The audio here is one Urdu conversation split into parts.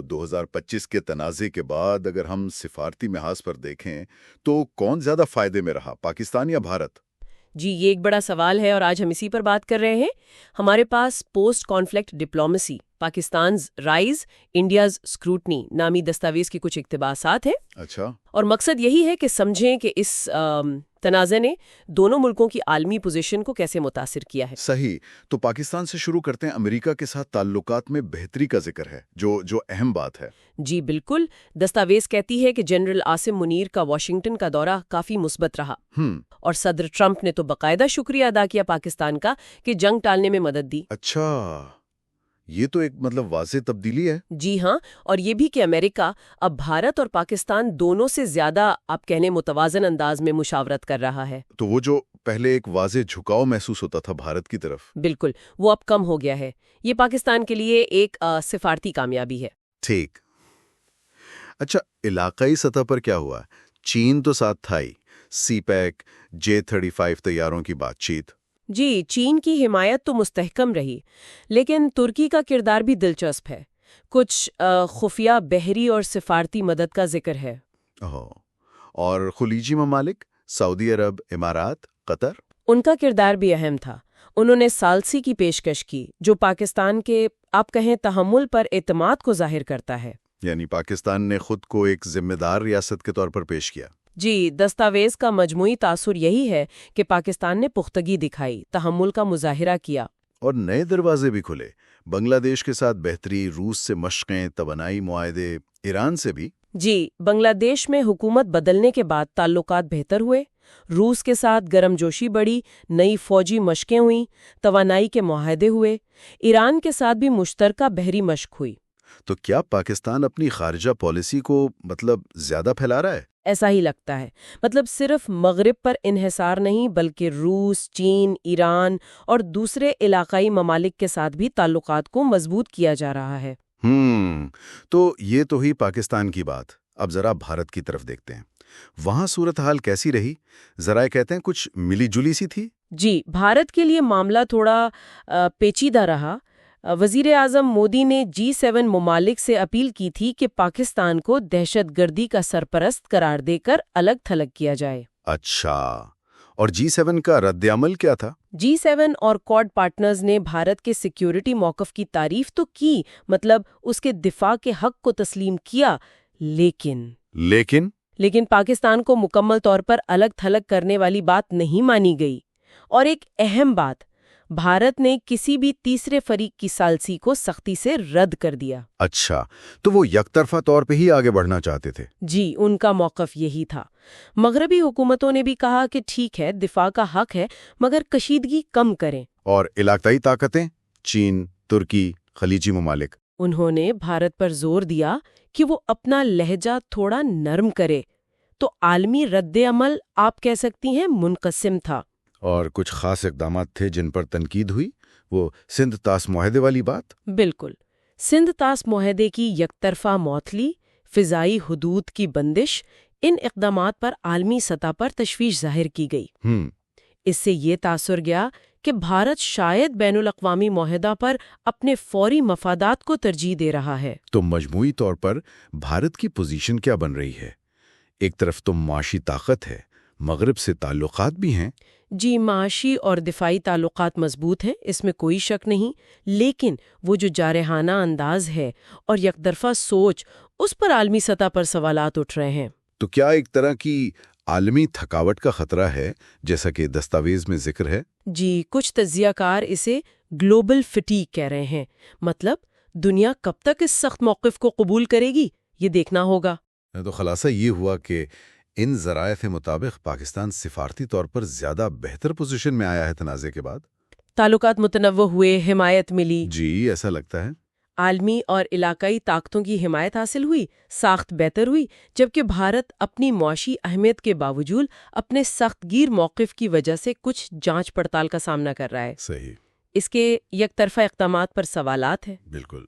2025 کے تنازع کے بعد اگر ہم سفارتی محاذ پر دیکھیں تو کون زیادہ فائدے میں رہا، پاکستان یا بھارت؟ جی یہ ایک بڑا سوال ہے اور آج ہم اسی پر بات کر رہے ہیں۔ ہمارے پاس post conflict diplomacy Pakistan's rise India's scrutiny نامی دستاویز کی کچھ اقتباسات ہیں۔ اچھا، اور مقصد یہی ہے کہ سمجھیں کہ اس تنازع نے دونوں ملکوں کی عالمی پوزیشن کو کیسے متاثر کیا ہے۔ صحیح۔ تو پاکستان سے شروع کرتے ہیں۔ امریکہ کے ساتھ تعلقات میں بہتری کا ذکر ہے، جو اہم بات ہے۔ جی بالکل، دستاویز کہتی ہے کہ جنرل عاصم منیر کا واشنگٹن کا دورہ کافی مثبت رہا، اور صدر ٹرمپ نے تو باقاعدہ شکریہ ادا کیا پاکستان کا کہ جنگ ٹالنے میں مدد دی۔ اچھا، یہ تو ایک واضح تبدیلی ہے۔ جی ہاں، اور یہ بھی کہ امریکہ اب بھارت اور پاکستان دونوں سے زیادہ آپ کہنے متوازن انداز میں مشاورت کر رہا ہے۔ تو وہ جو پہلے ایک واضح جھکاؤ محسوس ہوتا تھا بھارت کی طرف، بالکل، وہ اب کم ہو گیا ہے۔ یہ پاکستان کے لیے ایک سفارتی کامیابی ہے۔ ٹھیک۔ اچھا، علاقائی سطح پر کیا ہوا؟ چین تو ساتھ تھا ہی، سی پیک، J-35 طیاروں کی بات چیت۔ جی، چین کی حمایت تو مستحکم رہی، لیکن ترکی کا کردار بھی دلچسپ ہے۔ کچھ خفیہ بحری اور سفارتی مدد کا ذکر ہے۔ اور خلیجی ممالک، سعودی عرب، امارات، قطر؟ ان کا کردار بھی اہم تھا۔ انہوں نے ثالثی کی پیشکش کی، جو پاکستان کے آپ کہیں تحمل پر اعتماد کو ظاہر کرتا ہے۔ یعنی پاکستان نے خود کو ایک ذمہ دار ریاست کے طور پر پیش کیا۔ جی، دستاویز کا مجموعی تاثر یہی ہے کہ پاکستان نے پختگی دکھائی، تحمل کا مظاہرہ کیا، اور نئے دروازے بھی کھلے۔ بنگلہ دیش کے ساتھ بہتری، روس سے مشقیں، توانائی معاہدے، ایران سے بھی۔ جی، بنگلہ دیش میں حکومت بدلنے کے بعد تعلقات بہتر ہوئے، روس کے ساتھ گرم جوشی بڑھی، نئی فوجی مشقیں ہوئیں، توانائی کے معاہدے ہوئے، ایران کے ساتھ بھی مشترکہ بحری مشق ہوئی۔ تو کیا پاکستان اپنی خارجہ پالیسی کو زیادہ پھیلا رہا ہے؟ ایسا ہی لگتا ہے۔ صرف مغرب پر انحصار نہیں، بلکہ روس، چین، ایران اور دوسرے علاقائی ممالک کے ساتھ بھی تعلقات کو مضبوط کیا جا رہا ہے۔ تو یہ تو ہی پاکستان کی بات۔ اب ذرا بھارت کی طرف دیکھتے ہیں۔ وہاں صورتحال کیسی رہی؟ ذرائع کہتے ہیں کچھ ملی جلی سی تھی۔ جی، بھارت کے لیے معاملہ تھوڑا پیچیدہ رہا۔ وزیر اعظم مودی نے G7 ممالک سے اپیل کی تھی کہ پاکستان کو دہشت گردی کا سرپرست قرار دے کر الگ تھلگ کیا جائے۔ اچھا، اور G7 کا رد عمل کیا تھا؟ G7 اور کوڈ پارٹنرز نے بھارت کے سیکیورٹی موقف کی تعریف تو کی، اس کے دفاع کے حق کو تسلیم کیا، لیکن پاکستان کو مکمل طور پر الگ تھلگ کرنے والی بات نہیں مانی گئی۔ اور ایک اہم بات، بھارت نے کسی بھی تیسرے فریق کی ثالثی کو سختی سے رد کر دیا۔ اچھا، تو وہ یک طرفہ طور پہ ہی آگے بڑھنا چاہتے تھے؟ جی، ان کا موقف یہی تھا۔ مغربی حکومتوں نے بھی کہا کہ ٹھیک ہے، دفاع کا حق ہے، مگر کشیدگی کم کریں۔ اور علاقائی طاقتیں، چین، ترکی، خلیجی ممالک؟ انہوں نے بھارت پر زور دیا کہ وہ اپنا لہجہ تھوڑا نرم کرے، تو عالمی رد عمل آپ کہہ سکتی ہیں منقسم تھا۔ اور کچھ خاص اقدامات تھے جن پر تنقید ہوئی، وہ سندھ طاس معاہدے والی بات؟ بالکل، سندھ طاس معاہدے کی یک طرفہ معطلی، فضائی حدود کی بندش، ان اقدامات پر عالمی سطح پر تشویش ظاہر کی گئی۔ اس سے یہ تاثر گیا کہ بھارت شاید بین الاقوامی معاہدہ پر اپنے فوری مفادات کو ترجیح دے رہا ہے۔ تو مجموعی طور پر بھارت کی پوزیشن کیا بن رہی ہے؟ ایک طرف تو معاشی طاقت ہے، مغرب سے تعلقات بھی ہیں۔ جی، معاشی اور دفاعی تعلقات مضبوط ہیں، اس میں کوئی شک نہیں، لیکن وہ جو جارحانہ انداز ہے اور یک طرفہ سوچ، اس پر عالمی سطح پر سوالات اٹھ رہے ہیں۔ تو کیا ایک طرح کی عالمی تھکاوٹ کا خطرہ ہے، جیسا کہ دستاویز میں ذکر ہے؟ جی، کچھ تجزیہ کار اسے گلوبل فٹیگ کہہ رہے ہیں۔ دنیا کب تک اس سخت موقف کو قبول کرے گی، یہ دیکھنا ہوگا۔ تو خلاصہ یہ ہوا کہ ان ذرائع کے مطابق پاکستان سفارتی طور پر زیادہ بہتر پوزیشن میں آیا ہے تنازع کے بعد؟ تعلقات متنوع ہوئے، حمایت ملی۔ جی، ایسا لگتا ہے۔ عالمی اور علاقائی طاقتوں کی حمایت حاصل ہوئی، ساخت بہتر ہوئی، جبکہ بھارت اپنی معاشی اہمیت کے باوجود اپنے سخت گیر موقف کی وجہ سے کچھ جانچ پڑتال کا سامنا کر رہا ہے۔ صحیح۔ اس کے یک طرفہ اقدامات پر سوالات ہیں۔ بالکل۔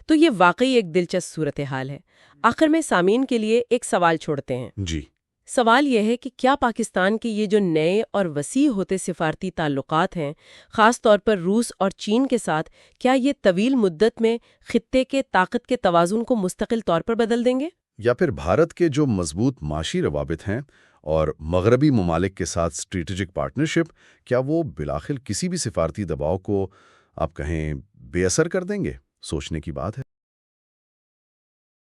تو یہ واقعی ایک دلچسپ صورتحال ہے۔ آخر میں سامعین کے لیے ایک سوال چھوڑتے ہیں۔ جی۔ سوال یہ ہے کہ کیا پاکستان کے یہ جو نئے اور وسیع ہوتے سفارتی تعلقات ہیں، خاص طور پر روس اور چین کے ساتھ، کیا یہ طویل مدت میں خطے کے طاقت کے توازن کو مستقل طور پر بدل دیں گے؟ یا پھر بھارت کے جو مضبوط معاشی روابط ہیں اور مغربی ممالک کے ساتھ اسٹریٹجک پارٹنرشپ، کیا وہ بالآخر کسی بھی سفارتی دباؤ کو آپ کہیں بے اثر کر دیں گے؟ سوچنے کی بات ہے۔